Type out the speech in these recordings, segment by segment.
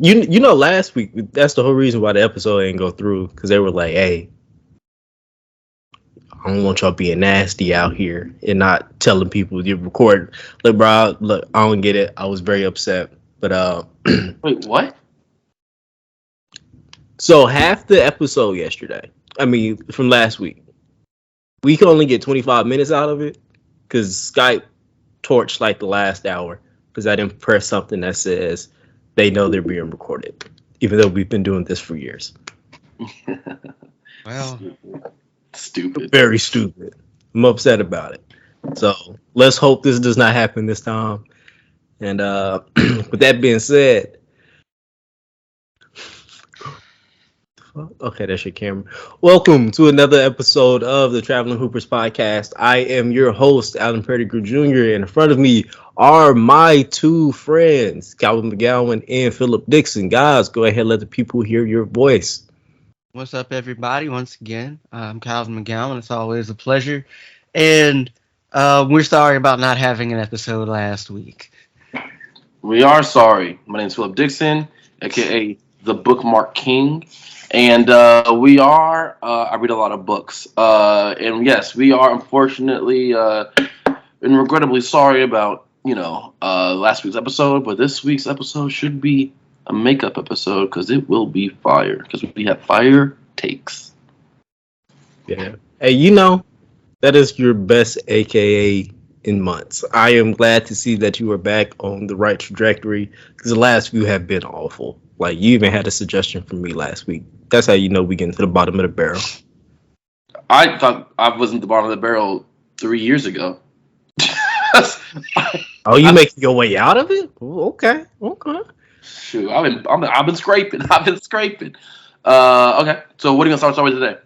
You know, last week that's the whole reason why the episode ain't go through because they were like, "Hey, I don't want y'all being nasty out here and not telling people you record." Look, bro, look, I don't get it. I was very upset, but Wait, what? so half the episode yesterday, I mean, from last week, we can only get 25 minutes out of it because Skype torched like the last hour because I didn't press something that says they know they're being recorded, even though we've been doing this for years. Well, Stupid. Very stupid. I'm upset about it. So let's hope this does not happen this time. And with that being said, okay, that's your camera. Welcome to another episode of the Traveling Hoopers podcast. I am your host, Alan Pettigrew Jr., and in front of me are my two friends, Calvin McGowan and Philip Dixon. Guys, go ahead and let the people hear your voice. what's up, everybody? Once again, I'm Calvin McGowan. It's always a pleasure. And we're sorry about not having an episode last week. We are sorry. My name is Philip Dixon, aka the Bookmark King, and I read a lot of books. And yes, we are unfortunately and regrettably sorry about last week's episode, but this week's episode should be a makeup episode because it will be fire because we have fire takes. Yeah. Hey, you know, that is your best AKA in months. I am glad to see that you are back on the right trajectory because the last few have been awful. Like, you even had a suggestion from me last week. That's how you know we get to the bottom of the barrel. I thought I was at the bottom of the barrel 3 years ago. Oh, you making your way out of it? Ooh, okay, okay. Shoot, I've been scraping. I've been scraping. Okay. So what are you gonna start with today?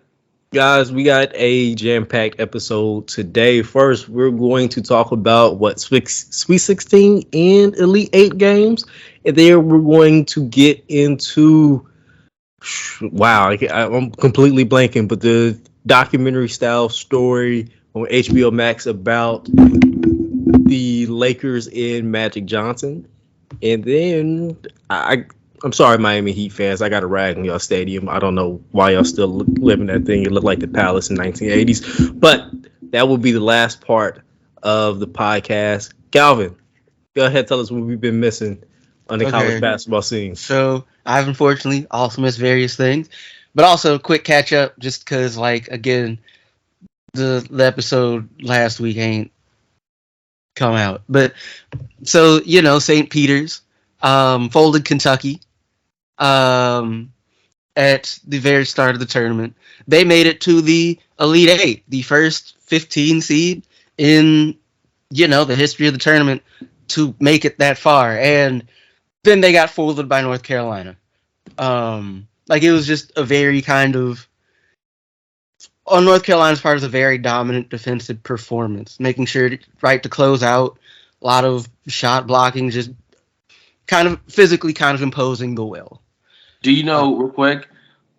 Guys, we got a jam-packed episode today. First, we're going to talk about what Sweet 16 and Elite 8 games. And then we're going to get into, wow, I'm completely blanking, but the documentary style story on HBO Max about the Lakers and Magic Johnson. And then I'm sorry, Miami Heat fans. I got a rag on y'all stadium. I don't know why y'all still live in that thing. It looked like the Palace in 1980s. But that will be the last part of the podcast. Calvin, go ahead, tell us what we've been missing on the college basketball scene. So I've unfortunately also missed various things, but also a quick catch up just because, like, again, the episode last week ain't come out. But so, St. Peter's folded Kentucky at the very start of the tournament. They made it to the Elite Eight, the first 15 seed in, the history of the tournament to make it that far. And then they got folded by North Carolina. It was just a very kind of, on North Carolina's part, was a very dominant defensive performance, making sure to close out, a lot of shot blocking, just kind of physically kind of imposing the will. Do you know, real quick,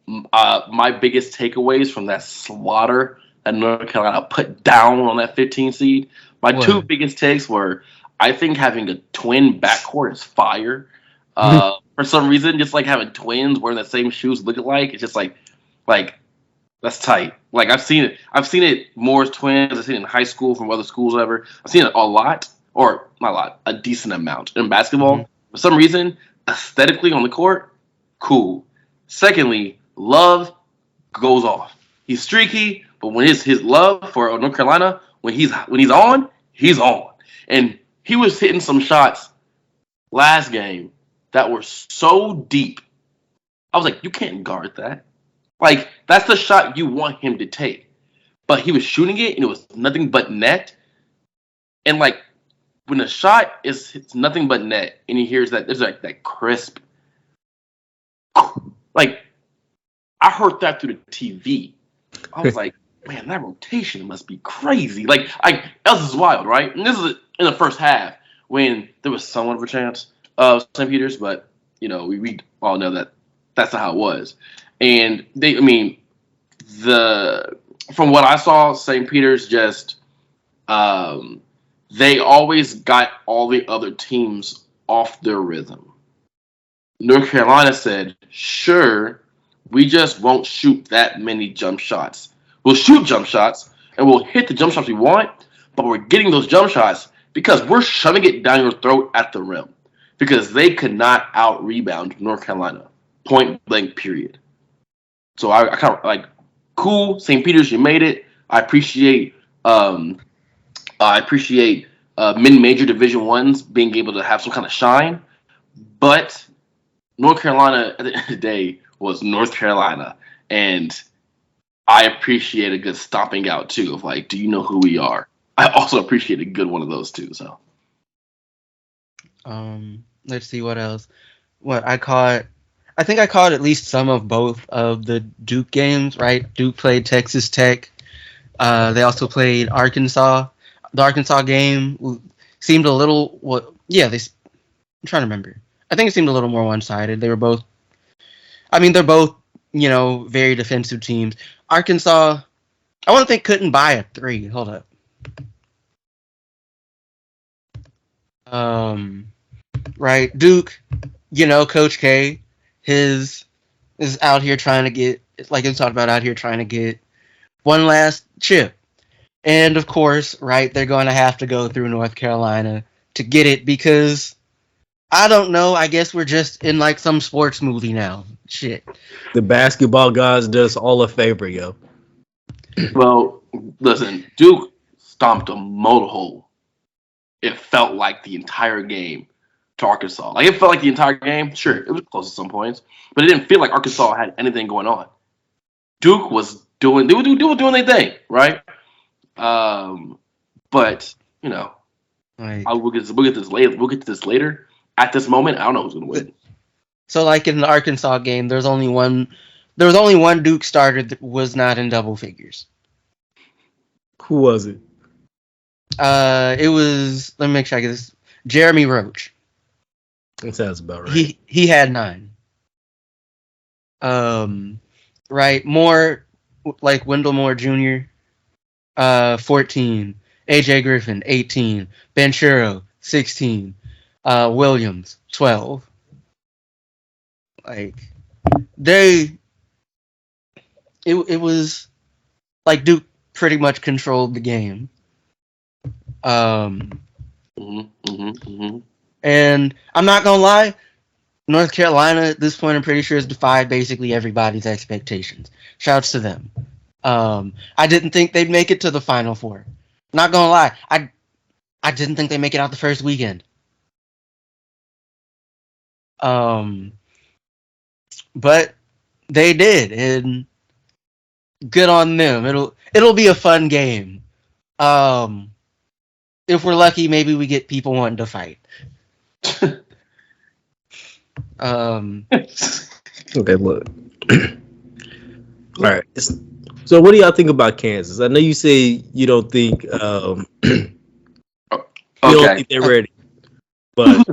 my biggest takeaways from that slaughter that North Carolina put down on that 15 seed? My two biggest takes were, I think having a twin backcourt is fire. For some reason, just like having twins wearing the same shoes look alike, it's just like that's tight. Like I've seen it more as twins. I've seen it in high school from other schools, whatever. I've seen it a lot, or not a lot, a decent amount in basketball. Mm-hmm. For some reason, aesthetically on the court, cool. Secondly, Love goes off. He's streaky, but when his love for North Carolina, when he's on, he's on. And he was hitting some shots last game that were so deep. I was like, you can't guard that. Like, that's the shot you want him to take. But he was shooting it, and it was nothing but net. And, like, when the shot it's nothing but net, and he hears that, there's, like, that crisp. Like, I heard that through the TV. I was like, man, that rotation must be crazy. Like, else is wild, right? And this is in the first half when there was somewhat of a chance of St. Peter's, but, we all know that that's not how it was. And from what I saw, St. Peter's just they always got all the other teams off their rhythm. North Carolina said, sure, we just won't shoot that many jump shots. We'll shoot jump shots and we'll hit the jump shots we want, but we're getting those jump shots because we're shoving it down your throat at the rim. Because they could not out rebound North Carolina. Point blank, period. So I kind of like, cool, St. Peter's, you made it. I appreciate mid-major Division Ones being able to have some kind of shine, but North Carolina at the end of the day was North Carolina, and I appreciate a good stomping out too. Of like, do you know who we are? I also appreciate a good one of those too. So, let's see what else. What I caught. I think I caught at least some of both of the Duke games. Right, Duke played Texas Tech. They also played Arkansas. The Arkansas game seemed a little. I'm trying to remember. I think it seemed a little more one-sided. They were both. I mean, they're both, very defensive teams. Arkansas, I want to think couldn't buy a 3. Hold up. Right, Duke, Coach K, is out here trying to get, like we talked about, out here trying to get one last chip. And of course, right, they're going to have to go through North Carolina to get it because, I don't know, I guess we're just in like some sports movie now. Shit. The basketball gods does all a favor, yo. well, listen, Duke stomped a motor hole. It felt like the entire game to Arkansas. Like, it felt like the entire game. Sure, it was close at some points, but it didn't feel like Arkansas had anything going on. Duke was doing their thing, right? But Like, we'll get this later. We'll get to this later. At this moment, I don't know who's gonna win. so like in the Arkansas game, there was only one Duke starter that was not in double figures. Who was it? It was, let me make sure I get this, Jeremy Roach. That sounds about right. He had 9. Right, more like Wendell Moore Jr. 14, AJ Griffin 18, Banchero 16, Williams 12. Like it was like Duke pretty much controlled the game. And I'm not gonna lie, North Carolina at this point I'm pretty sure has defied basically everybody's expectations. Shouts to them. I didn't think they'd make it to the Final Four. Not gonna lie, I didn't think they'd make it out the first weekend. But they did, and good on them. It'll be a fun game. If we're lucky, maybe we get people wanting to fight. Okay, look. All right. So, what do y'all think about Kansas? I know you say you don't think you don't think they're ready, but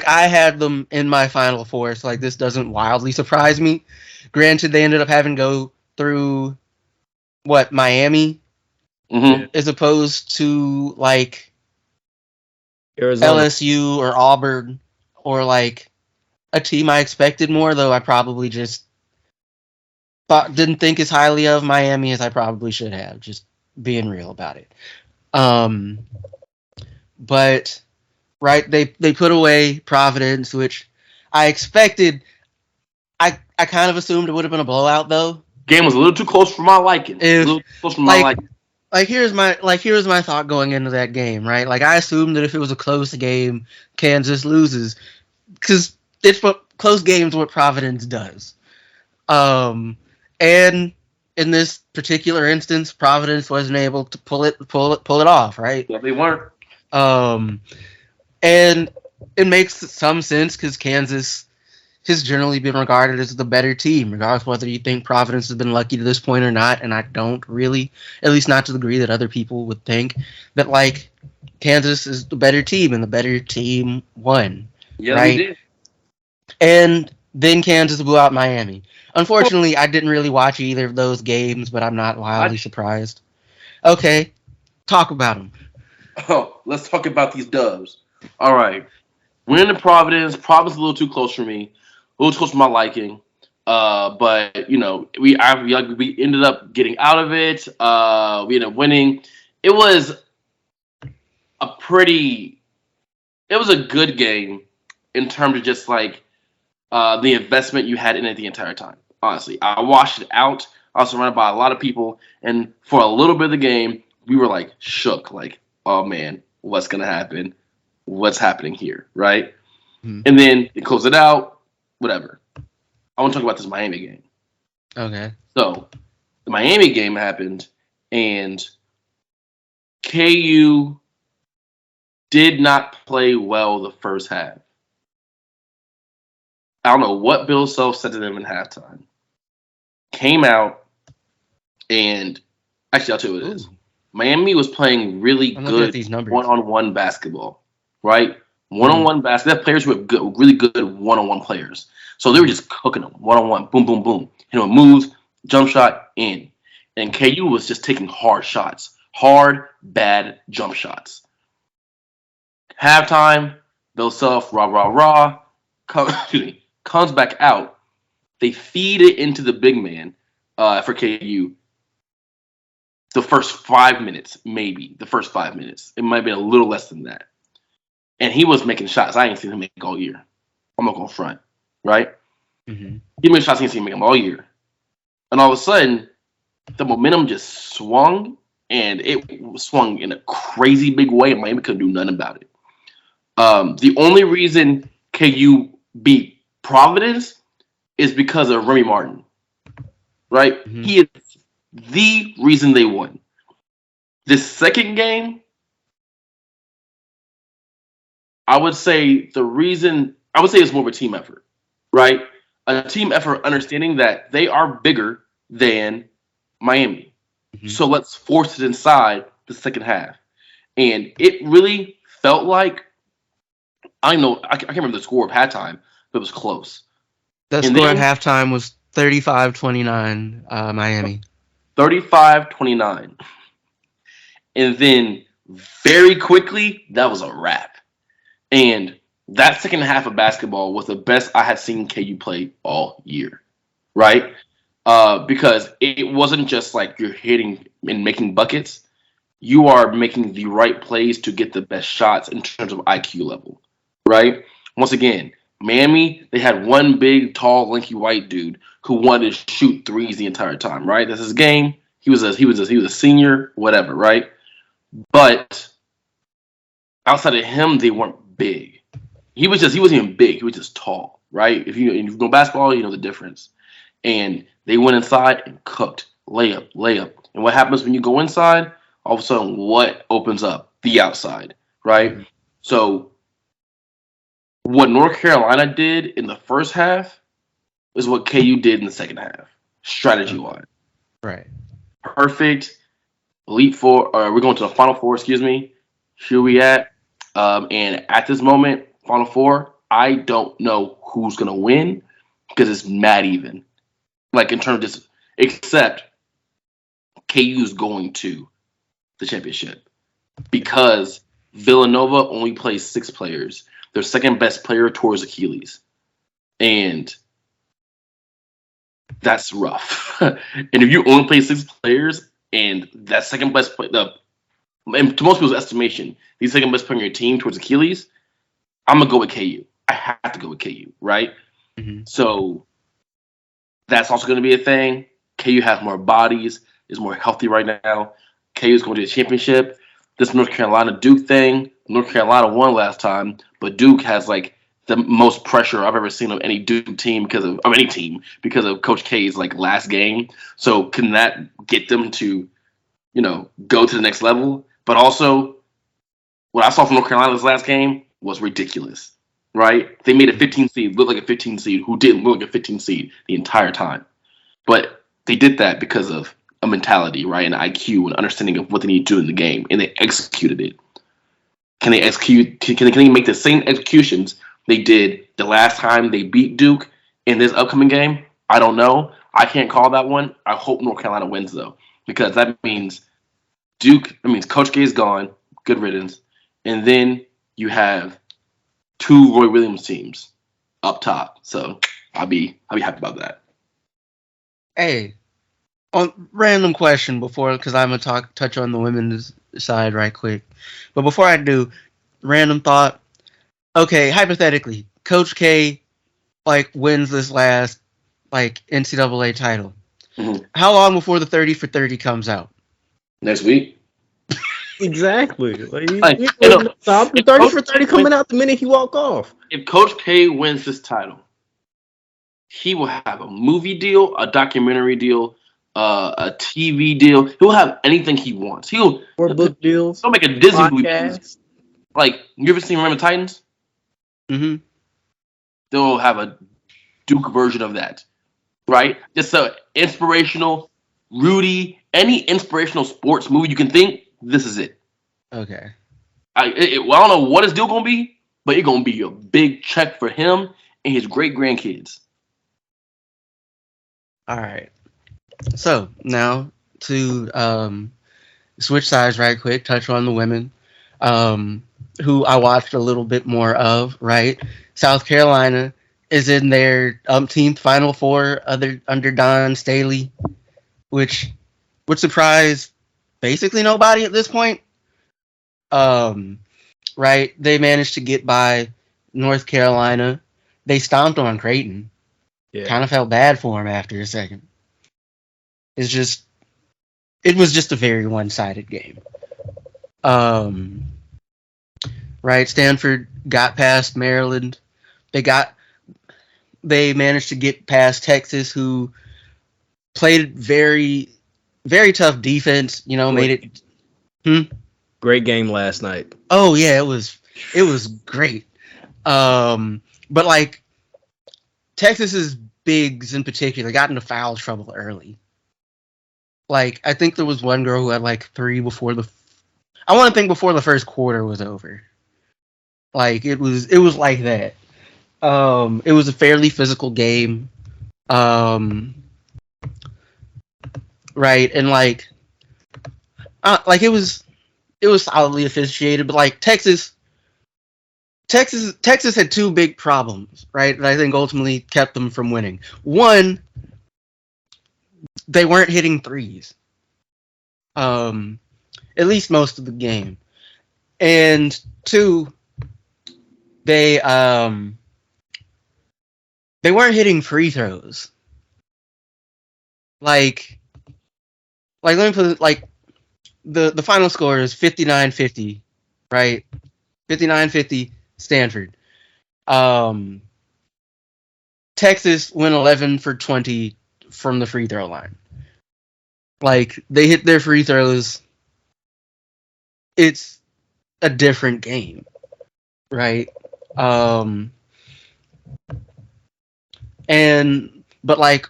I had them in my Final Four, so like this doesn't wildly surprise me. Granted, they ended up having to go through Miami, as opposed to like Arizona. LSU or Auburn or like a team I expected more, though I probably just didn't think as highly of Miami as I probably should have, just being real about it. But right, they put away Providence, which I expected. I kind of assumed it would have been a blowout, though. Game was a little too close for my liking. Like here's my thought going into that game, right? Like I assumed that if it was a close game, Kansas loses, because it's what close games what Providence does. And in this particular instance, Providence wasn't able to pull it off, right? Yeah, they weren't. And it makes some sense because Kansas has generally been regarded as the better team, regardless of whether you think Providence has been lucky to this point or not. And I don't really, at least not to the degree that other people would think, that like Kansas is the better team and the better team won. Yeah, right? they did. And then Kansas blew out Miami. Unfortunately, I didn't really watch either of those games, but I'm not wildly surprised. Okay, talk about them. Oh, let's talk about these dubs. All right. Went into Providence. Providence a little too close for me, a little too close for my liking. But we ended up getting out of it. We ended up winning. It was a pretty. It was a good game in terms of just like the investment you had in it the entire time. Honestly, I watched it out. I was surrounded by a lot of people, and for a little bit of the game, we were like shook, like, oh man, what's gonna happen? What's happening here, right? Hmm. And then they close it out, whatever. I want to talk about this Miami game. Okay. So the Miami game happened, and KU did not play well the first half. I don't know what Bill Self said to them in halftime. Came out and actually, I'll tell you what it is. Ooh. Miami was playing really I'm looking at good these numbers. one-on-one basketball, right? One-on-one basketball. They have players who have good, really good one-on-one players. So they were just cooking them one-on-one, boom, boom, boom. Moves, jump shot, in. And KU was just taking hard shots, hard, bad jump shots. Halftime, Bill Self, rah, rah, rah, comes back out. They feed it into the big man for KU. The first 5 minutes, maybe. The first 5 minutes. It might have been a little less than that. And he was making shots I ain't seen him make all year. I'm not going to front, right? Mm-hmm. He made shots I ain't seen him make them all year. And all of a sudden, the momentum just swung, and it swung in a crazy big way, and Miami couldn't do nothing about it. The only reason KU beat Providence is because of Remy Martin, right? Mm-hmm. He is the reason they won. This second game, I would say it's more of a team effort, right? A team effort understanding that they are bigger than Miami. Mm-hmm. So let's force it inside the second half. And it really felt like, I can't remember the score of halftime, but it was close. The score at halftime was 35-29 Miami. 35-29. And then very quickly, that was a wrap. And that second half of basketball was the best I had seen KU play all year, right? Because it wasn't just like you're hitting and making buckets. You are making the right plays to get the best shots in terms of IQ level, right? Once again, Miami, they had one big, tall, lanky white dude who wanted to shoot threes the entire time, right? That's his game. He was a senior, whatever, right? But outside of him, they weren't big. He wasn't even big. He was just tall, right? If you know basketball, you know the difference. And they went inside and cooked. Layup. And what happens when you go inside? All of a sudden, what opens up? The outside, right? Mm-hmm. So what North Carolina did in the first half is what KU did in the second half, strategy-wise. Right. Perfect. Elite Four. We're going to the Final Four, excuse me. Here we at. And at this moment, Final Four, I don't know who's going to win because it's mad even. Like in terms of just, except KU's going to the championship because Villanova only plays 6 players. Their second best player tours Achilles. And that's rough. And if you only play 6 players and that second best player, and to most people's estimation, the second best player on your team towards Achilles, I'm going to go with KU. I have to go with KU, right? Mm-hmm. So that's also going to be a thing. KU has more bodies, is more healthy right now. KU is going to the championship. This North Carolina Duke thing, North Carolina won last time, but Duke has like the most pressure I've ever seen of any Duke team because of Coach K's like last game. So can that get them to, go to the next level? But also, what I saw from North Carolina's last game was ridiculous, right? They made a 15 seed look like a 15 seed who didn't look like a 15 seed the entire time. But they did that because of a mentality, right? An IQ and understanding of what they need to do in the game, and they executed it. Can they execute? Can they make the same executions they did the last time they beat Duke in this upcoming game? I don't know. I can't call that one. I hope North Carolina wins though, because that means Coach K is gone. Good riddance. And then you have two Roy Williams teams up top. So I'll be happy about that. Hey, on random question before, because I'm gonna touch on the women's side right quick. But before I do, random thought. Okay, hypothetically, Coach K wins this last NCAA title. Mm-hmm. How long before the 30 for 30 comes out? Next week. Exactly. The 30 for 30 coming out the minute he walk off. If Coach K wins this title, he will have a movie deal, a documentary deal, a TV deal. He'll have anything he wants. He'll book deals. He'll make a Disney movie. Like, you ever seen Remember Titans? Mm-hmm. They'll have a Duke version of that, right? Just so inspirational, Rudy, any inspirational sports movie you can think. This is it. Okay. I don't know what his deal gonna be, but it's gonna be a big check for him and his great grandkids. All right. So now to switch sides right quick, touch on the women, who I watched a little bit more of. Right, South Carolina is in their umpteenth Final Four under Don Staley, which would surprise basically nobody at this point. Right, they managed to get by North Carolina. They stomped on Creighton. Yeah. Kind of felt bad for him after a second. It was just a very one-sided game. Right, Stanford got past Maryland. They managed to get past Texas, who played very, very tough defense. Made it. Great game last night. Oh yeah, it was great. But Texas's bigs in particular got into foul trouble early. I think there was one girl who had 3 before I want to think before the first quarter was over. It was like that. It was a fairly physical game. Right, and it was solidly officiated, but Texas had 2 big problems, right? That I think ultimately kept them from winning. One, they weren't hitting threes. At least most of the game. And 2, they weren't hitting free throws. Let me put it, the final score is 59-50, right? 59-50 Stanford. Texas went 11 for 20 from the free throw line. They hit their free throws. It's a different game, right? But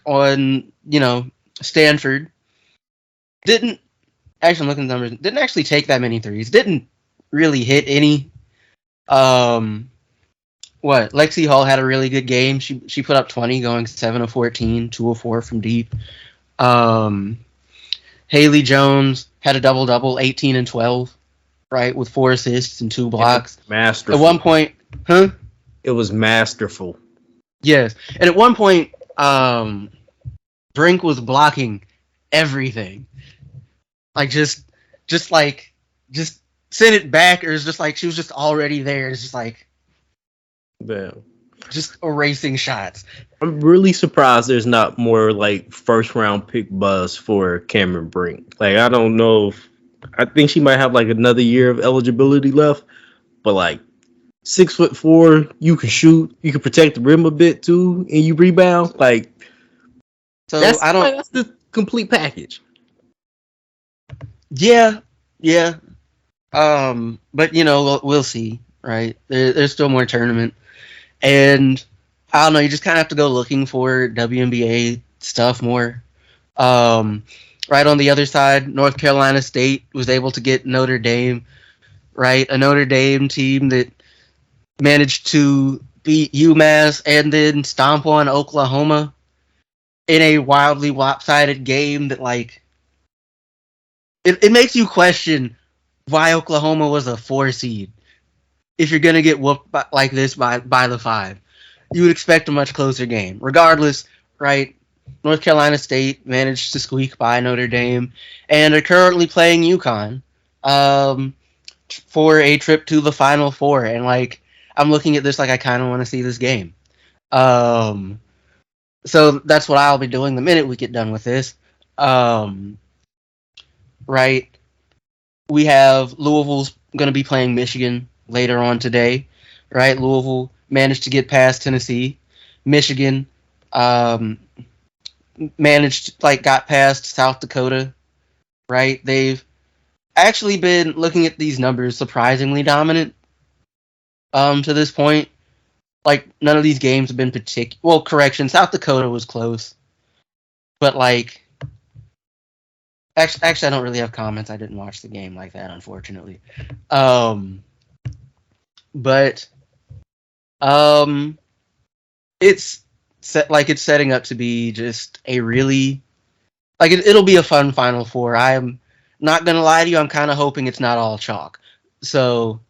on, Stanford didn't actually, I'm looking at the numbers, didn't actually take that many threes. Didn't really hit any. Lexi Hall had a really good game. She put up 20, going 7 of 14, 2 of 4 from deep. Haley Jones had a double-double, 18 and 12, right, with 4 assists and 2 blocks. Masterful. At one point, It was masterful. Yes, and at one point, Brink was blocking everything. Just send it back, or it's just she was just already there. It's just yeah. Just erasing shots. I'm really surprised there's not more first round pick buzz for Cameron Brink. I don't know I think she might have another year of eligibility left, but 6'4", you can shoot, you can protect the rim a bit too, and you rebound. So that's the complete package. Yeah. But we'll see, right? There's still more tournament. And I don't know, you just kind of have to go looking for WNBA stuff more. Right on the other side, North Carolina State was able to get Notre Dame, right? A Notre Dame team that managed to beat UMass and then stomp on Oklahoma in a wildly lopsided game that it makes you question why Oklahoma was a 4 seed. if you're gonna get whooped like this by the 5, you would expect a much closer game. Regardless, right? North Carolina State managed to squeak by Notre Dame and are currently playing UConn um, for a trip to the Final Four. And like, I'm looking at this like I kind of want to see this game. Um, so that's what I'll be doing the minute we get done with this. Um, right? We have Louisville's going to be playing Michigan later on today, right? Louisville managed to get past Tennessee. Michigan got past South Dakota, right? They've actually been looking at these numbers surprisingly dominant to this point. Like, none of these games have been particular. Well, correction, South Dakota was close, but like, actually, I don't really have comments. I didn't watch the game like that, unfortunately. But it's it's setting up to be just a really it'll be a fun Final Four. I'm not gonna lie to you. I'm kind of hoping it's not all chalk. So,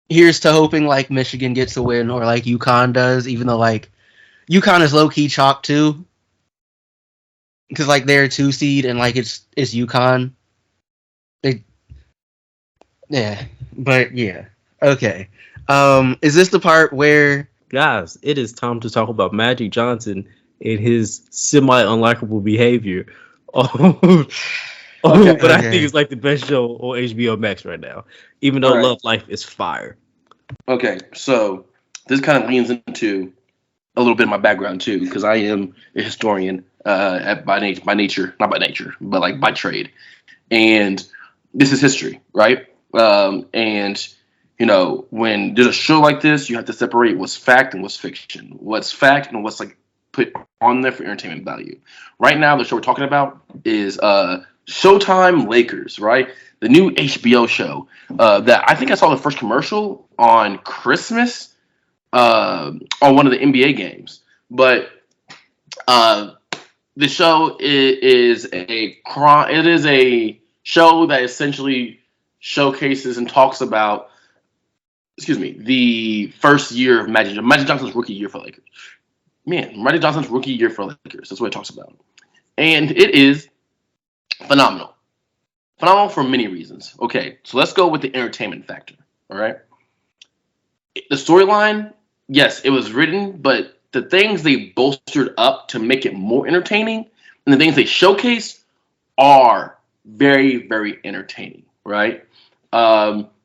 here's to hoping like Michigan gets a win or like UConn does, even though like UConn is low key chalk too, because like they're a 2 seed and like it's UConn. Yeah, but yeah, okay. Is this the part where Guys, it is time to talk about Magic Johnson and his semi-unlikable behavior. But I think it's like the best show on HBO Max right now, even though Love Life is fire. Okay, so this kind of leans into a little bit of my background too, because I am a historian by nature, not by nature, but like by trade, and this is history, right? And you know, when there's a show like this, you have to separate what's fact and what's fiction, what's fact and what's like put on there for entertainment value. Right now, the show we're talking about is Showtime Lakers, right? The new HBO show that I think I saw the first commercial on Christmas on one of the NBA games. But the show is a show that essentially showcases and talks about, the first year of Magic Johnson's rookie year for Lakers. Magic Johnson's rookie year for Lakers. That's what it talks about. And it is phenomenal. Phenomenal for many reasons. Okay, so let's go with the entertainment factor. All right. The storyline, yes, it was written, but the things they bolstered up to make it more entertaining and the things they showcased are very, very entertaining, right?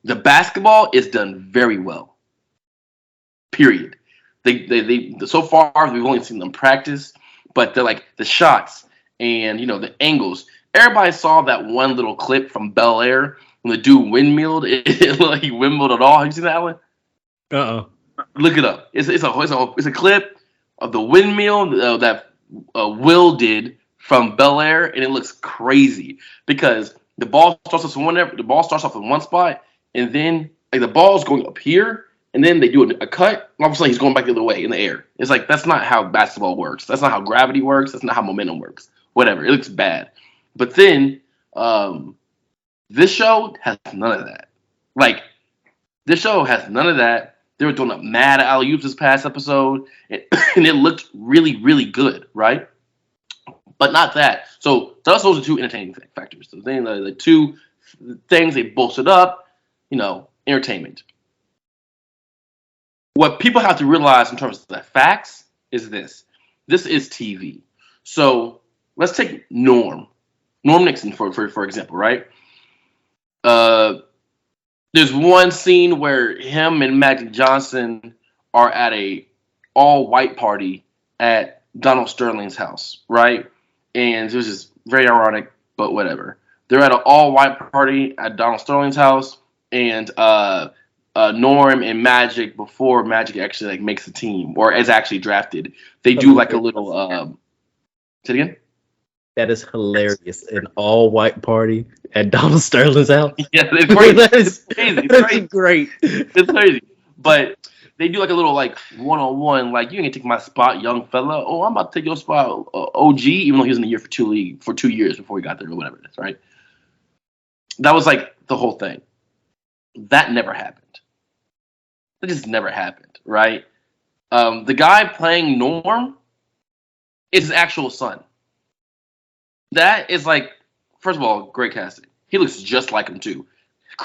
The basketball is done very well. Period. They so far we've only seen them practice, but they're like the shots and the angles. Everybody saw that one little clip from Bel Air when the dude windmilled. It looked like he windmilled at all. Have you seen that one? Look it up. It's a clip of the windmill that Will did from Bel Air, and it looks crazy because the ball starts off in one spot, and then like the ball's going up here, and then they do a cut, and all of a sudden he's going back the other way in the air. It's like that's not how basketball works. That's not how gravity works. That's not how momentum works. Whatever. It looks bad. But then this show has none of that. Like, this show has none of that. They were throwing up mad alley-oops this past episode, and it looked really, really good, right? But not that. So those are two entertaining factors. So the two things they bolstered up, entertainment. What people have to realize in terms of the facts is this. This is TV. So let's take Norm Nixon for example, right? There's one scene where him and Magic Johnson are at a all-white party at Donald Sterling's house, right? And it was just very ironic, but whatever. They're at an all-white party at Donald Sterling's house, and Norm and Magic, before Magic actually makes the team or is actually drafted, they do like a little. Say it again. That is hilarious. An all-white party at Donald Sterling's house. Yeah, it's crazy. It's crazy. It's great. It's crazy. But they do like a little one-on-one, you ain't gonna take my spot, young fella. Oh, I'm about to take your spot, OG, even though he was in the year for 2 years before he got there or whatever it is, right? That was the whole thing. That never happened. That just never happened, right? The guy playing Norm is his actual son. That is like, first of all, great casting. He looks just like him too.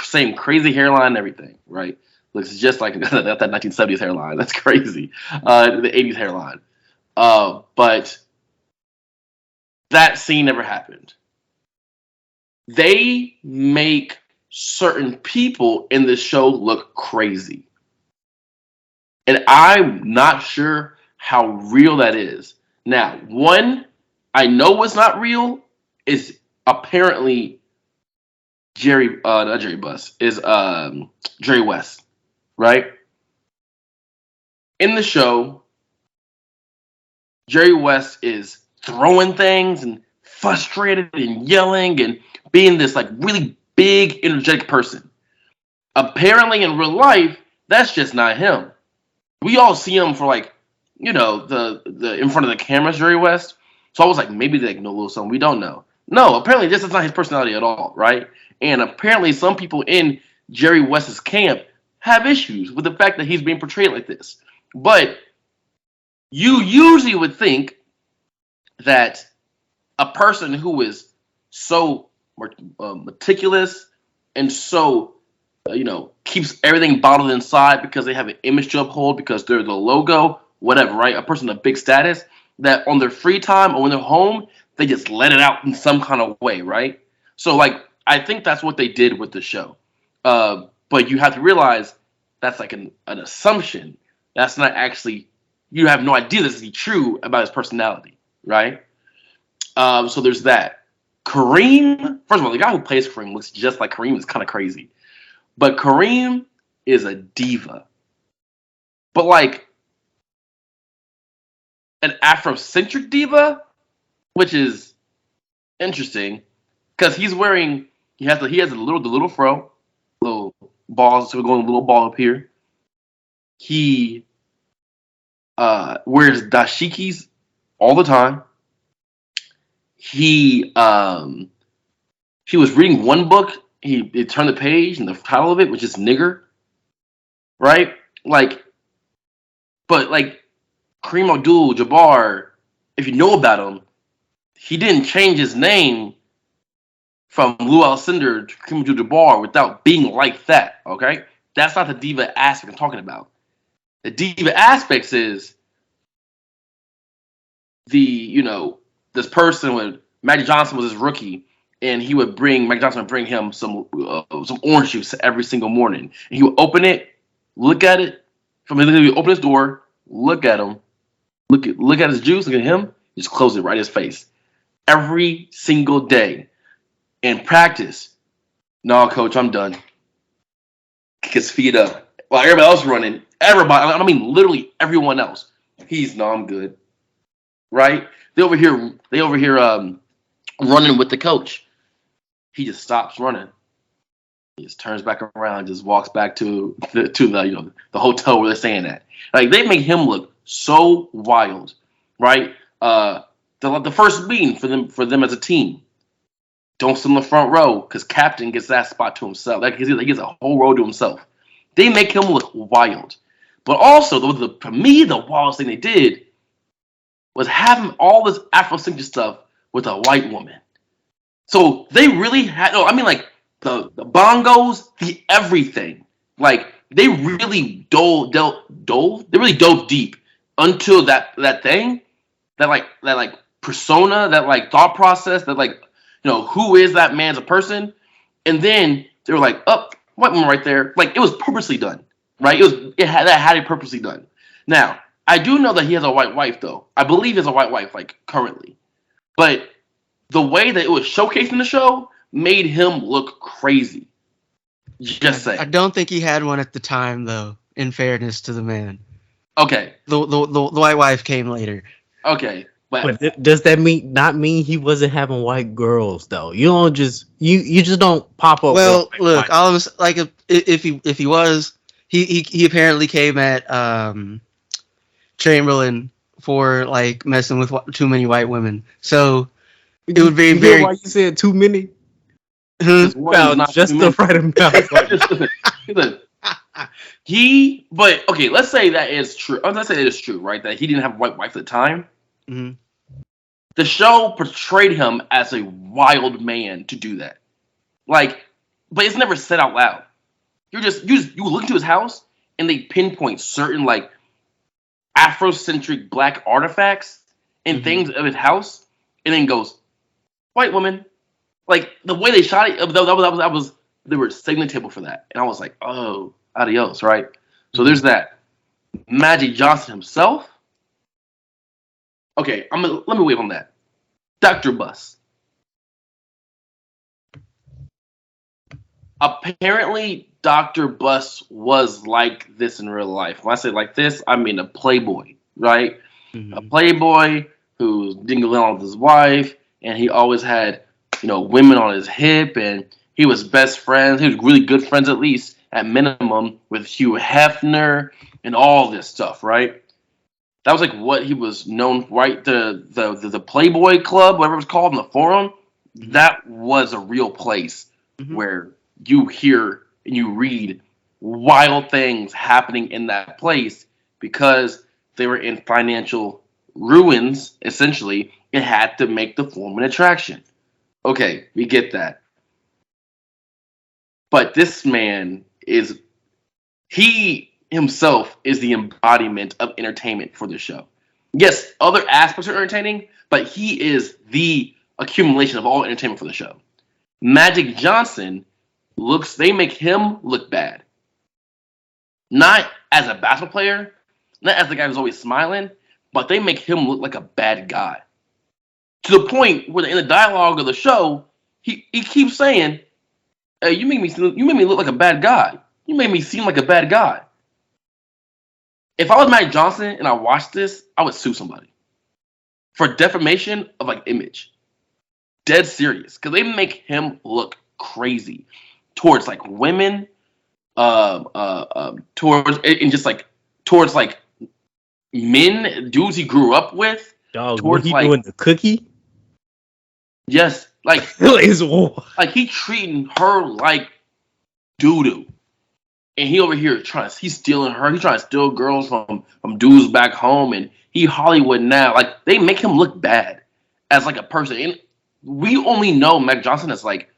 Same crazy hairline and everything, right? Looks just like that 1970s hairline. That's crazy. The 80s hairline. But that scene never happened. They make certain people in the show look crazy. And I'm not sure how real that is. Now, one I know what's not real is apparently not Jerry Buss, is Jerry West, right? In the show, Jerry West is throwing things and frustrated and yelling and being this like really big, energetic person. Apparently, in real life, that's just not him. We all see him for like, the in front of the cameras, Jerry West. So I was like, maybe they know a little something we don't know. No, apparently this is not his personality at all, right? And apparently some people in Jerry West's camp have issues with the fact that he's being portrayed like this. But you usually would think that a person who is so meticulous and so keeps everything bottled inside because they have an image to uphold because they're the logo, whatever, right? A person of big status that on their free time or when they're home, they just let it out in some kind of way, right? So, like, I think that's what they did with the show. But you have to realize that's like an assumption. That's not actually, you have no idea this is true about his personality, right? So there's that. Kareem, first of all, the guy who plays Kareem looks just like Kareem. Is kind of crazy. But Kareem is a diva. But like an Afrocentric diva, which is interesting because he has the little fro, little balls, so we're going a little ball up here. He wears dashikis all the time. He was reading one book. He turned the page and the title of it was just nigger, right? Like, but like Kareem Abdul-Jabbar, if you know about him, he didn't change his name from Lou Alcindor to Kareem Abdul-Jabbar without being like that, okay? That's not the diva aspect I'm talking about. The diva aspects is this person when Magic Johnson was his rookie, and Magic Johnson would bring him some orange juice every single morning. And he would open it, look at it, he would open his door, look at him, look at his juice, look at him, just close it right in his face. Every single day. In practice, no, coach, I'm done. Kick his feet up. While everybody else running, I mean literally everyone else. No, I'm good. Right? They over here running with the coach. He just stops running. He just turns back around and just walks back to the hotel where they're staying at. Like, they make him look so wild, right? The first meeting for them as a team. Don't sit in the front row because captain gets that spot to himself. Like, he gets a whole row to himself. They make him look wild. But also, for me, the wildest thing they did was having all this Afrocentric stuff with a white woman. So they really had, the bongos, the everything. Like, they really dove deep until that thing, that persona, that thought process, that who is that man as a person? And then they were like, oh, white woman right there. Like, it was purposely done, right? It had it purposely done. Now, I do know that he has a white wife, though. I believe he has a white wife, currently. But the way that it was showcased in the show made him look crazy. Just saying. I don't think he had one at the time, though, in fairness to the man. Okay. The white wife came later. Okay. But does that not mean he wasn't having white girls, though? You don't just you just don't pop up. Well, look, all of us, like, if he was, he apparently came at Chamberlain for messing with too many white women. So it would be very. Why you said too many? This one was Found not just the human. right amount. Listen, but okay, let's say that is true. Let's say it is true, right? That he didn't have a white wife at the time. Mm-hmm. The show portrayed him as a wild man to do that. Like, but it's never said out loud. You look into his house and they pinpoint certain like Afrocentric black artifacts and things of his house, and then goes, white woman. Like the way they shot it, they were setting the table for that, and I was like, oh, adios, right? So there's that. Magic Johnson himself. Okay, let me wait on that. Dr. Buss. Apparently, Dr. Buss was like this in real life. When I say like this, I mean a playboy, right? A playboy who didn't get along with his wife, and he always had, women on his hip, and he was best friends. He was really good friends, at least at minimum, with Hugh Hefner and all this stuff, right? That was like what he was known, right? The Playboy Club, whatever it was called in the forum, that was a real place where you hear and you read wild things happening in that place because they were in financial ruins, essentially. It had to make the forum an attraction. Okay, we get that. But this man he himself is the embodiment of entertainment for the show. Yes, other aspects are entertaining, but he is the accumulation of all entertainment for the show. Magic Johnson they make him look bad. Not as a basketball player, not as the guy who's always smiling, but they make him look like a bad guy. To the point where in the dialogue of the show, he keeps saying, hey, you made me look like a bad guy. You made me seem like a bad guy. If I was Magic Johnson and I watched this, I would sue somebody for defamation of like image. Dead serious, because they make him look crazy towards like women, towards like men, dudes he grew up with. Dog, towards what he doing the cookie? Yes, like he treating her like doo doo. And he over here he's stealing her. He's trying to steal girls from dudes back home, and he Hollywood now. Like they make him look bad as like a person. And we only know Meg Johnson as like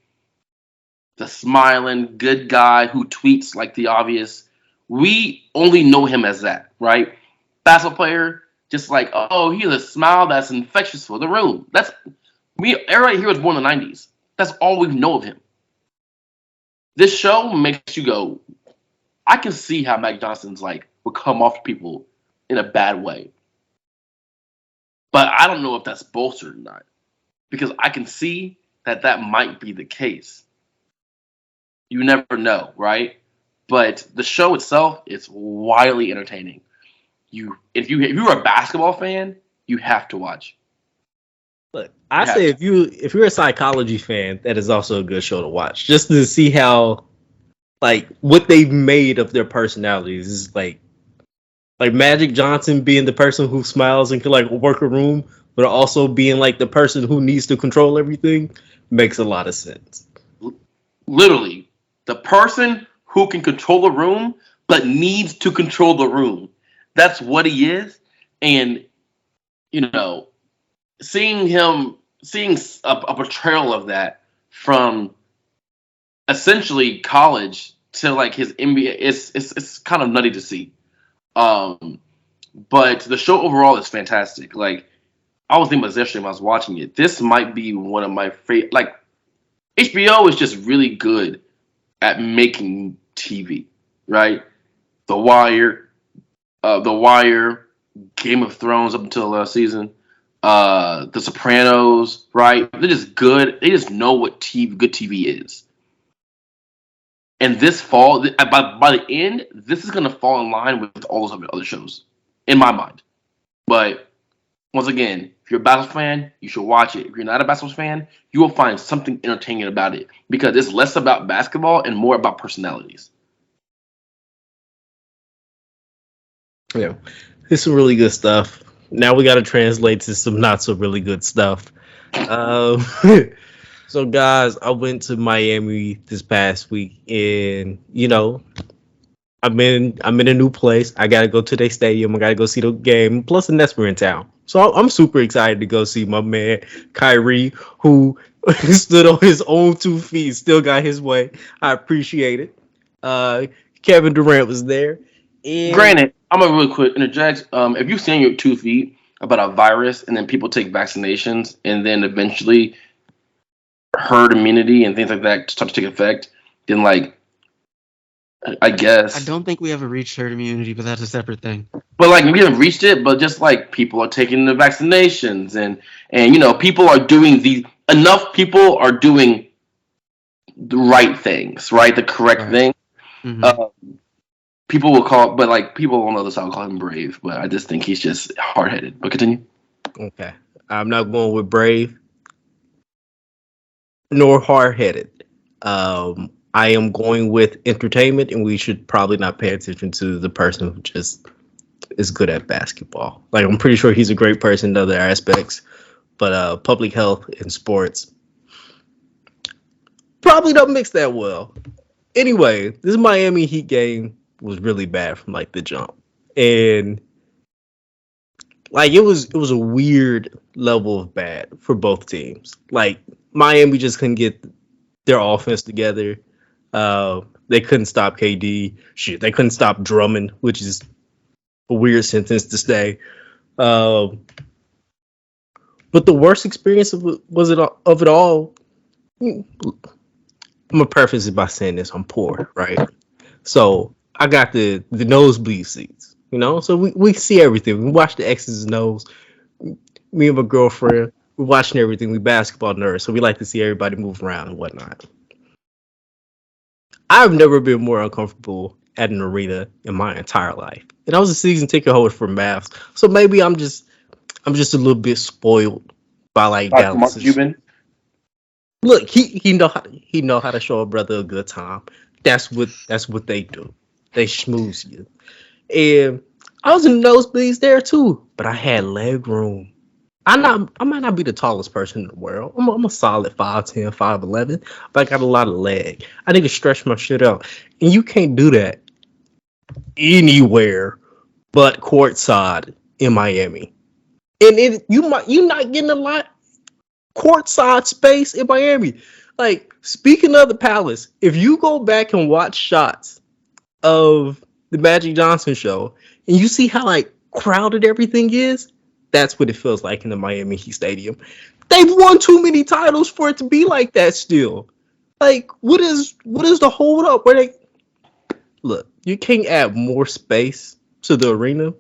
the smiling good guy who tweets like the obvious. We only know him as that, right? Basketball player, just like, oh, he's a smile that's infectious for the room. That's everybody here was born in the 90s. That's all we know of him. This show makes you go, I can see how Magic Johnson's like would come off to people in a bad way. But I don't know if that's bolstered or not. Because I can see that might be the case. You never know, right? But the show itself is wildly entertaining. If you're a basketball fan, you have to watch. Look, I say if you're a psychology fan, that is also a good show to watch. Just to see how like what they've made of their personalities is like Magic Johnson being the person who smiles and can like work a room, but also being like the person who needs to control everything makes a lot of sense. Literally, the person who can control the room but needs to control the room. That's what he is. And seeing a portrayal of that from essentially college to like his NBA, it's kind of nutty to see. But the show overall is fantastic. Like I was thinking about this yesterday when I was watching it. This might be one of my favorite. Like HBO is just really good at making TV, right? The Wire, Game of Thrones up until the last season, The Sopranos, right? They're just good. They just know what good TV is. And this fall, by the end, this is going to fall in line with all those other shows, in my mind. But once again, if you're a basketball fan, you should watch it. If you're not a basketball fan, you will find something entertaining about it because it's less about basketball and more about personalities. Yeah, it's some really good stuff. Now we got to translate to some not so really good stuff. So guys, I went to Miami this past week, and I'm in a new place. I gotta go to their stadium. I gotta go see the game. Plus, the Nets were in town, so I'm super excited to go see my man Kyrie, who stood on his own 2 feet, still got his way. I appreciate it. Uh, Kevin Durant was there, and Granted, I'm gonna really quick interject. If you say on your 2 feet about a virus, and then people take vaccinations, and then eventually herd immunity and things like that start to take effect, then like I I guess. don't think we ever reached herd immunity, but that's a separate thing. But like we haven't reached it, but just like people are taking the vaccinations, and people are doing the enough people are doing the right things, right, the correct Right. thing. Hmm. Uh, People will call, but like people on the other side will call him brave. But I just think he's just hard headed. But continue. okay, I'm not going with brave nor hard headed. I am going with entertainment, and we should probably not pay attention to the person who just is good at basketball. Like I'm pretty sure he's a great person in other aspects, but public health and sports probably don't mix that well. Anyway, this Miami Heat game was really bad from like the jump, and like it was a weird level of bad for both teams. Like Miami just couldn't get their offense together. They couldn't stop KD. Shit, they couldn't stop Drummond, which is a weird sentence to say. Um, but the worst experience of it all. I'm gonna preface it by saying this: I'm poor, right? So I got the nosebleed seats, so we see everything. We watch the X's and O's. Me and my girlfriend, we're watching everything. We basketball nerds, so we like to see everybody move around and whatnot. I've never been more uncomfortable at an arena in my entire life, and I was a season ticket holder for Mavs, so maybe I'm just a little bit spoiled by like Like Mark Dallas. Cuban. Look, he know how to show a brother a good time. That's what they do. They schmooze you. And I was in the nosebleeds there too, but I had leg room. I might not be the tallest person in the world. I'm a solid 5'10", 5'11", but I got a lot of leg. I need to stretch my shit out. And you can't do that anywhere but courtside in Miami. And you're not getting a lot courtside space in Miami. Like, speaking of the Palace, if you go back and watch shots of the Magic Johnson show and you see how like crowded everything is, that's what it feels like in the Miami Heat Stadium. They've won too many titles for it to be like that still. Like, what is the hold up where they look, you can't add more space to the arena,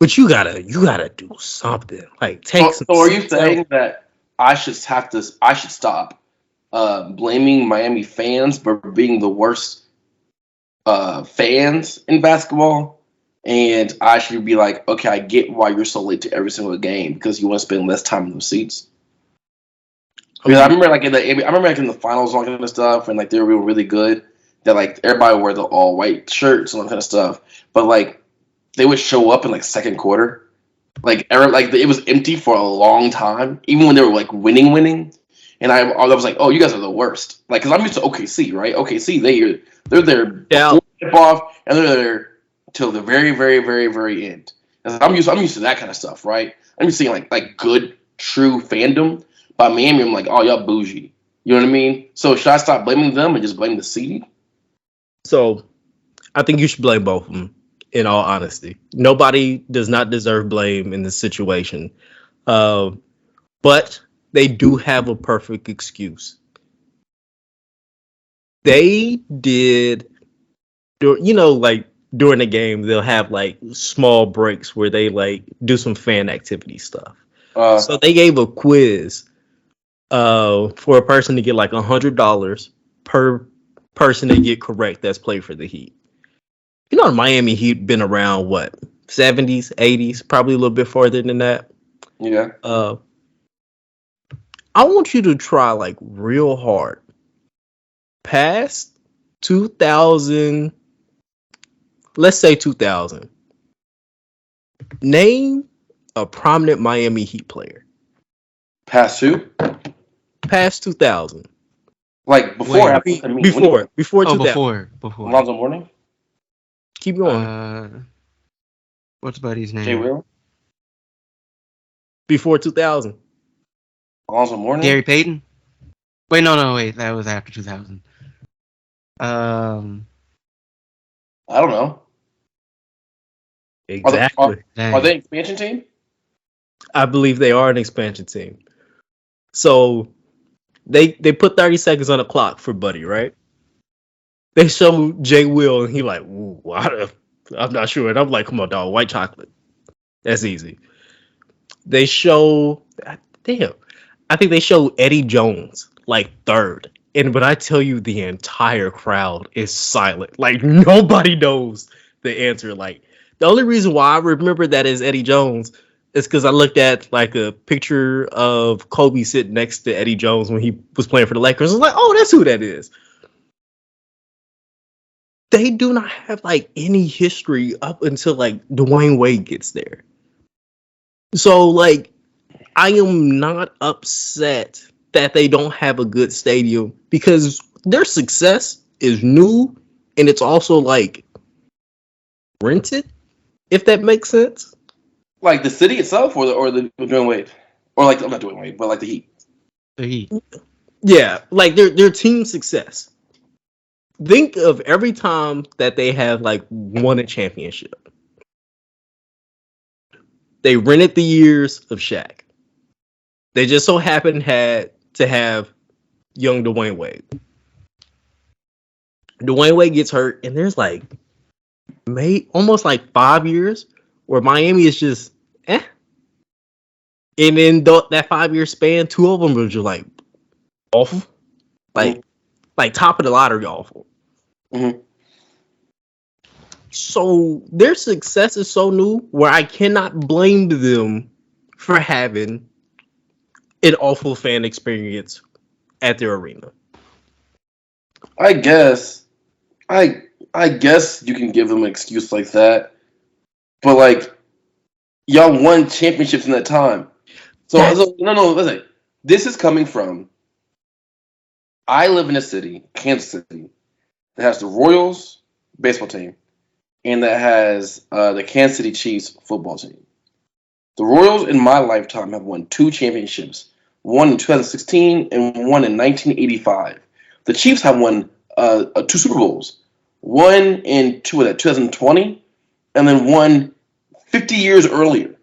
but you gotta do something. Like take So, some so are you seats out. saying that I should stop blaming Miami fans for being the worst fans in basketball, and I should be like, okay, I get why you're so late to every single game because you want to spend less time in those seats. Because I Um, remember like I remember like in the finals and all kind of stuff, and like they were really good. That like everybody wore the all white shirts and all that kind of stuff, but like they would show up in like second quarter, like it was empty for a long time, even when they were like winning. And I was like, oh, you guys are the worst. Like, because I'm used to OKC, right? OKC, they're there yeah. before tip off, and they're there till the very, very, very, very end. And I'm used to that kind of stuff, right? I'm used to seeing like good, true fandom. By Miami, I'm like, oh, y'all bougie. You know what I mean? So should I stop blaming them and just blame the seed? So I think you should blame both of them. In all honesty, nobody does not deserve blame in this situation. Uh, but they do have a perfect excuse. They did, like during the game, they'll have like small breaks where they like do some fan activity stuff. Uh, So they gave a quiz for a person to get like $100 per person they get correct that's played for the Heat. The Miami Heat been around what 70s, 80s, probably a little bit farther than that. yeah. Uh, I want you to try like real hard past 2000. Let's say 2000. Name a prominent Miami Heat player. Pass who? Past 2000. Like before, Wait. after, I mean, when Before Oh, 2000. before. Alonzo Mourning, Keep going. What's Buddy's Jay name? Will, Before 2000. Alonzo Mourning. Gary Payton. Wait. That was after 2000. I don't know. Exactly. Are they an expansion team? I believe they are an expansion team. So they put 30 seconds on the clock for Buddy, right? They show Jay Will and he like, ooh, I'm not sure. And I'm like, come on, dog, white chocolate. That's easy. They show damn. I think they show Eddie Jones like third. And when I tell you the entire crowd is silent, like nobody knows the answer. Like the only reason why I remember that is Eddie Jones is because I looked at like a picture of Kobe sitting next to Eddie Jones when he was playing for the Lakers. I was like, oh, that's who that is. They do not have like any history up until like Dwayne Wade gets there. So like I am not upset that they don't have a good stadium because their success is new and it's also like rented, if that makes sense. Like the city itself, or the Dwayne Wade, or like I'm not Dwayne Wade, but like the Heat. The Heat. Yeah, like their team success. Think of every time that they have like won a championship. They rented the years of Shaq. They just so happened had to have young Dwayne Wade. Dwayne Wade gets hurt, and there's like almost like 5 years where Miami is just eh. And in that 5 year span, two of them were just like awful, like top of the lottery awful. Mm-hmm. So their success is so new where I cannot blame them for having an awful fan experience at their arena. I guess you can give them an excuse like that, but like y'all won championships in that time. So no, listen. This is coming from. I live in a city, Kansas City, that has the Royals baseball team, and that has the Kansas City Chiefs football team. The Royals in my lifetime have won 2 championships, one in 2016 and one in 1985. The Chiefs have won 2 Super Bowls, one in 2020, and then one 50 years earlier.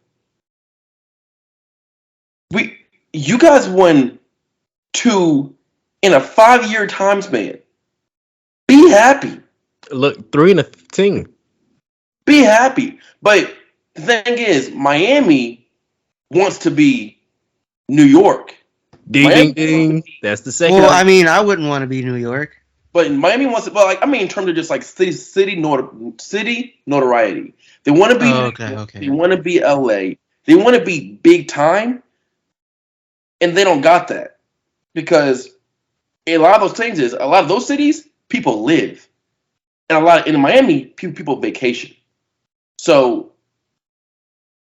You guys won 2 in a 5-year time span. Be happy. Look, 3 and a team. Be happy. But the thing is, Miami wants to be New York. Ding, ding. That's the second. Well, I mean, I wouldn't want to be New York. But Miami wants to, in terms of just like city notoriety. They want to be Okay. They want to be LA. They want to be big time. And they don't got that. Because a lot of those cities, people live. And in Miami, people vacation. So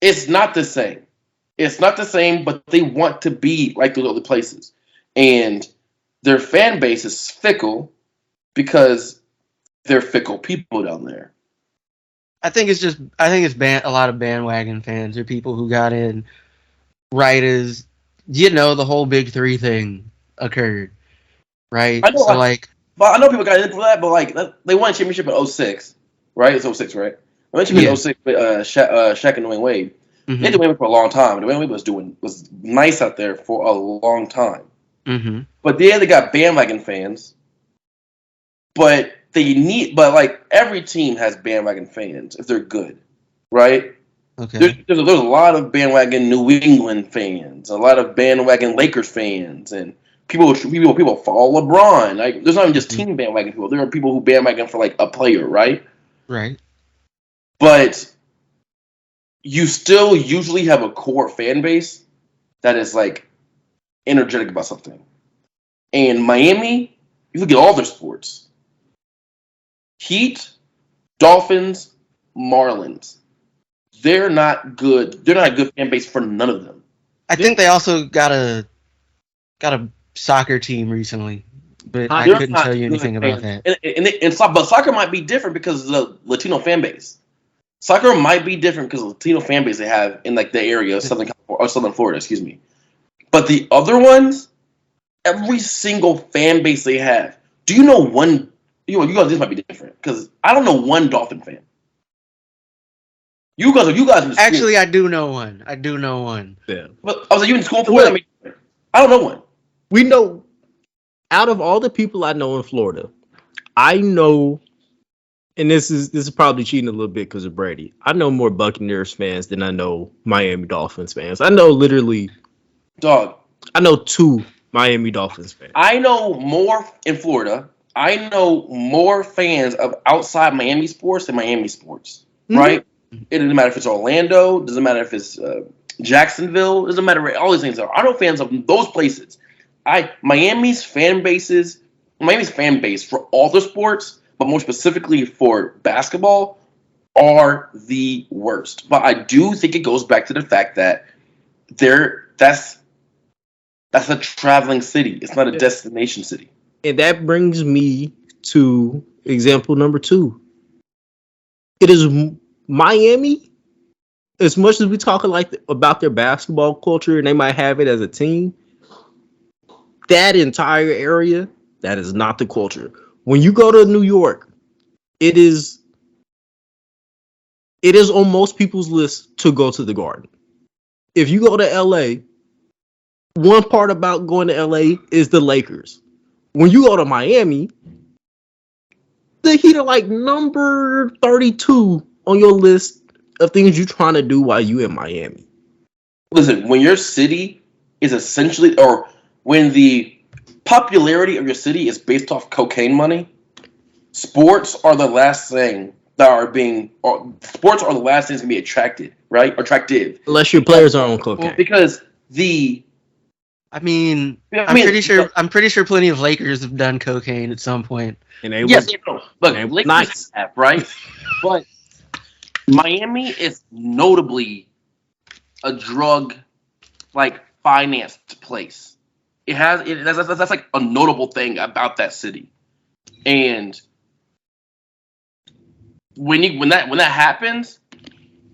it's not the same. It's not the same, but they want to be like those other places. And their fan base is fickle because they're fickle people down there. I think it's a lot of bandwagon fans or people who got in right as the whole Big 3 thing occurred, right? I know people got in for that, but they won a championship in 06, right? It's 06, right? They won a championship in 06 with Shaq and Dwayne Wade. Mm-hmm. They did Dwayne Wade for a long time. Dwayne Wade was nice out there for a long time. Mm-hmm. But they got bandwagon fans. But every team has bandwagon fans if they're good, right? Okay. There's a lot of bandwagon New England fans, a lot of bandwagon Lakers fans, and people follow LeBron. Like, there's not even just team bandwagon people. There are people who bandwagon for like a player, right? Right. But you still usually have a core fan base that is like energetic about something. And Miami, you look at all their sports. Heat, Dolphins, Marlins. They're not good. They're not a good fan base for none of them. I think they also got a soccer team recently, but I They're couldn't not tell you good anything about fans, that. but soccer might be different because of the Latino fan base. Soccer might be different because of the Latino fan base they have in like the area of Southern California, or Southern Florida, excuse me. But the other ones, every single fan base they have. Do you know one? You guys, this might be different because I don't know one Dolphin fan. You guys in school. Actually, I do know one. I do know one. Yeah. But I was like, you in school for it? I don't know one. We know, out of all the people I know in Florida, I know, and this is probably cheating a little bit because of Brady. I know more Buccaneers fans than I know Miami Dolphins fans. I know literally, Dog. I know 2 Miami Dolphins fans. I know more in Florida. I know more fans of outside Miami sports than Miami sports. Mm-hmm. Right? It doesn't matter if it's Orlando. Doesn't matter if it's Jacksonville. Doesn't matter. All these things are. I know fans of those places. Miami's fan base for all the sports, but more specifically for basketball, are the worst. But I do think it goes back to the fact that that's a traveling city. It's not a destination city. And that brings me to example number 2. It is Miami. As much as we talk about their basketball culture and they might have it as a team, that entire area, that is not the culture. When you go to New York, it is on most people's list to go to the Garden. If you go to LA, one part about going to LA is the Lakers. When you go to Miami, the Heat are like number 32 on your list of things you're trying to do while you in Miami. Listen, when your city is essentially, or when the popularity of your city is based off cocaine money, sports are the last thing sports are the last things to be attractive. Unless your players are on cocaine. Well, because I'm pretty sure plenty of Lakers have done cocaine at some point. And Lakers nice. have, right? But Miami is notably a drug financed place. That's like a notable thing about that city. And when that happens,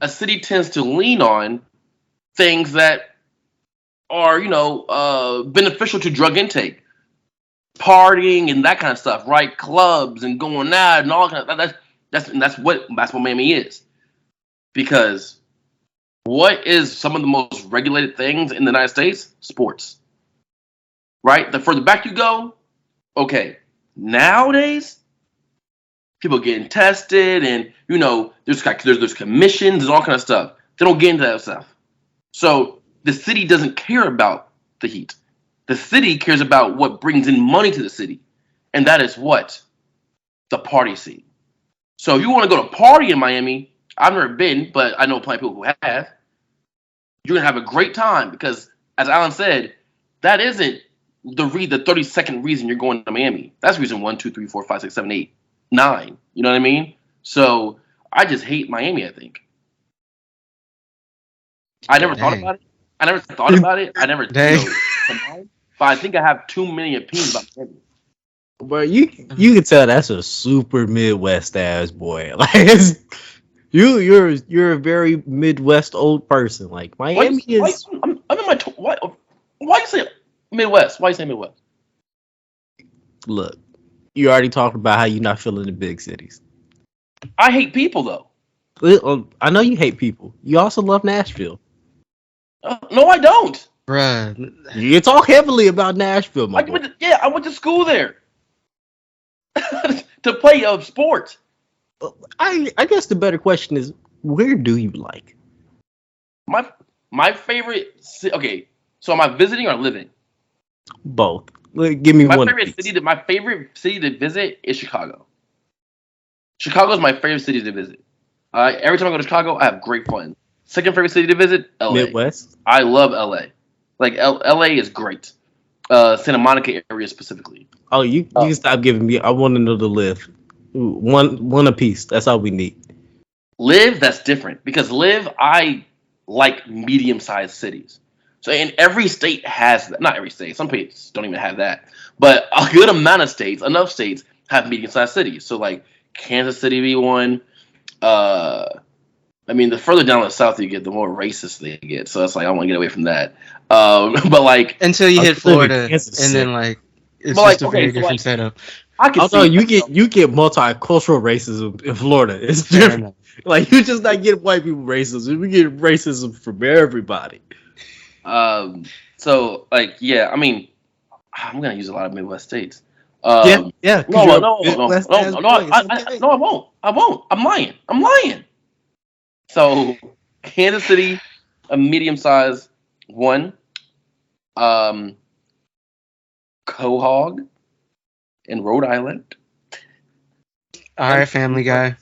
a city tends to lean on things that are beneficial to drug intake, partying and that kind of stuff, right? Clubs and going out and all kind of that's what Miami is. Because what is some of the most regulated things in the United States? Sports, right? The further back you go, okay. Nowadays, people getting tested, and there's commissions and all kind of stuff. They don't get into that stuff. So the city doesn't care about the Heat. The city cares about what brings in money to the city, and that is what? The party scene. So if you want to go to party in Miami, I've never been, but I know plenty of people who have. You're gonna have a great time because, as Alan said, that isn't the 30-second reason you're going to Miami. That's reason 1, 2, 3, 4, 5, 6, 7, 8, 9. You know what I mean? So I just hate Miami. I think. I never thought about it. I never. But I think I have too many opinions about Miami. But you can tell that's a super Midwest ass boy. Like you're a very Midwest old person. Like Miami is. I'm in my. Why you say Midwest? Why you say Midwest? Look, you already talked about how you're not feeling the big cities. I hate people though. I know you hate people. You also love Nashville. No, I don't. Bruh. You talk heavily about Nashville, my boy. I went to school there to play sports. I guess the better question is, where do you like? My favorite. Okay, so am I visiting or living? Both. Give me one. My favorite city to visit is Chicago. Chicago is my favorite city to visit. Every time I go to Chicago, I have great fun. Second favorite city to visit, LA. Midwest. I love LA. Like LA is great. Santa Monica area specifically. Oh, you can stop giving me. I want to know the live. One apiece. That's all we need. Live, that's different because I like medium-sized cities. So, and every state has that. Not every state. Some states don't even have that. But a good amount of states, enough states, have medium-sized cities. So, like Kansas City be one. I mean, the further down the south you get, the more racist they get. So it's like I want to get away from that. But like until you hit Florida, and then like it's just a very different setup. I can see you get multicultural racism in Florida. It's different. Like you just not getting white people racism. We get racism from everybody. So like yeah, I mean, I'm gonna use a lot of Midwest states. Yeah. No, I won't. I'm lying. So Kansas City, a medium size one. Quahog in Rhode Island. All right, Family Guy.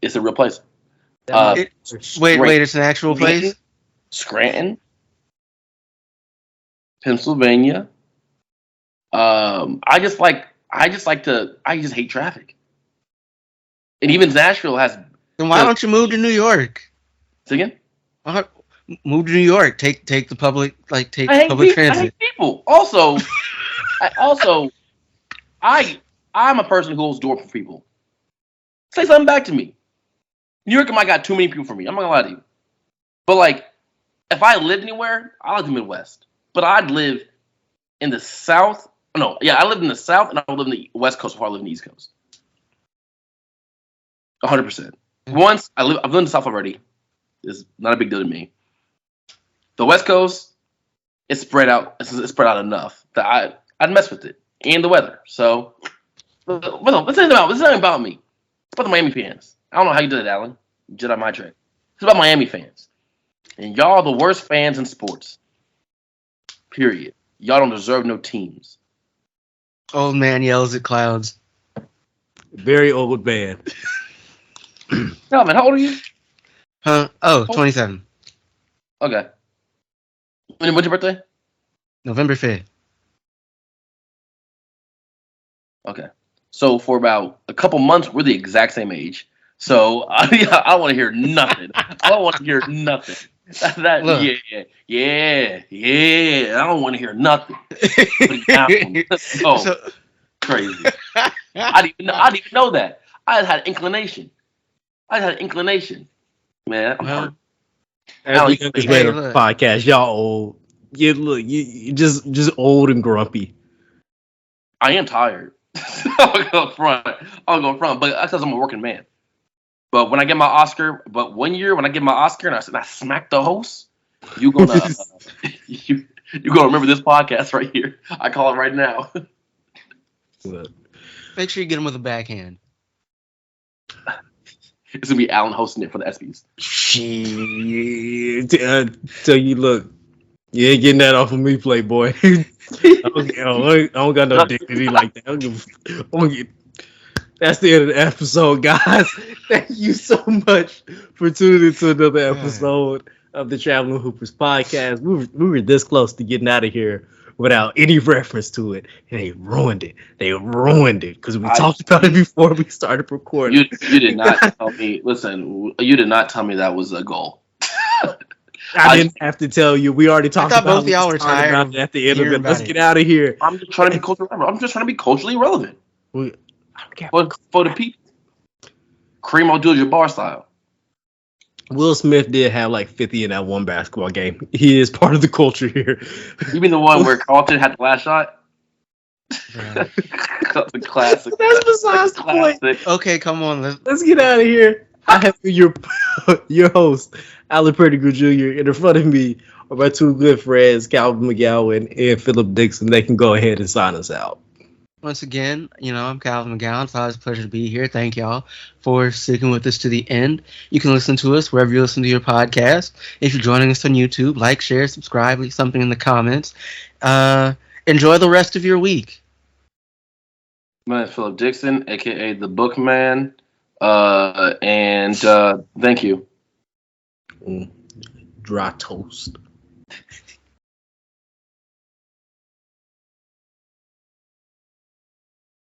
It's a real place. Wait, it's an actual place? Scranton, Pennsylvania. I just hate traffic. And even Nashville has. Then why don't you move to New York? Say again? Move to New York. Take the public transit. I hate people. Also, I'm a person who holds door for people. Say something back to me. New York might got too many people for me. I'm not gonna lie to you. But like, if I lived anywhere, I like the Midwest. But I'd live in the South. No, yeah, I lived in the South and I live in the West Coast before I live in the East Coast. 100%. Once I've lived in the South already. It's not a big deal to me. The West Coast, it's spread out. It's spread out enough that I'd mess with it and the weather. So, but no, this isn't about me. It's about the Miami fans. I don't know how you did it, Alan. You did on my trick. It's about Miami fans, and y'all are the worst fans in sports. Period. Y'all don't deserve no teams. Old man yells at clouds. Very old man. No, man, how old are you? Huh? Oh, 27. Okay. When's your birthday? November 5th. Okay. So for about a couple months, we're the exact same age. So I don't want to hear nothing. I don't want to hear nothing. Yeah. I don't want to hear nothing. Oh, so, crazy. I didn't even know that. I had inclination. Man, I'm hurt. As the youngest man of the podcast, y'all old. You just old and grumpy. I am tired. I'll go front, but that's because I'm a working man. But when I get my Oscar, one year when I get my Oscar and I smack the host, you gonna you gonna remember this podcast right here. I call it right now. Make sure you get him with a backhand. It's gonna be Alan hosting it for the ESPYs. Shit. Tell you, look, you ain't getting that off of me, Playboy. I don't got no dignity like that. That's the end of the episode, guys. Thank you so much for tuning into another episode of the Traveling Hoopers podcast. We were this close to getting out of here without any reference to it, and they ruined it. Because we talked about it before we started recording. You did not tell me. Listen, you did not tell me that was a goal. I didn't have to tell you. We already talked about both of y'all were tired at the end of it. Let's get out of here. I'm just trying to be culturally relevant. For the people. Kareem Abdul-Jabbar style. Will Smith did have like 50 in that one basketball game. He is part of the culture here. You mean the one where Carlton had the last shot? That's a classic. That's besides the point. Okay, come on. Let's get out of here. I have your host, Alan Pettigrew Jr. And in front of me are my two good friends, Calvin McGowan and Philip Dixon. They can go ahead and sign us out. Once again, I'm Calvin McGowan. It's always a pleasure to be here. Thank y'all for sticking with us to the end. You can listen to us wherever you listen to your podcast. If you're joining us on YouTube, like, share, subscribe, leave something in the comments. Enjoy the rest of your week. My name is Philip Dixon, a.k.a. The Bookman. And thank you. Dry toast.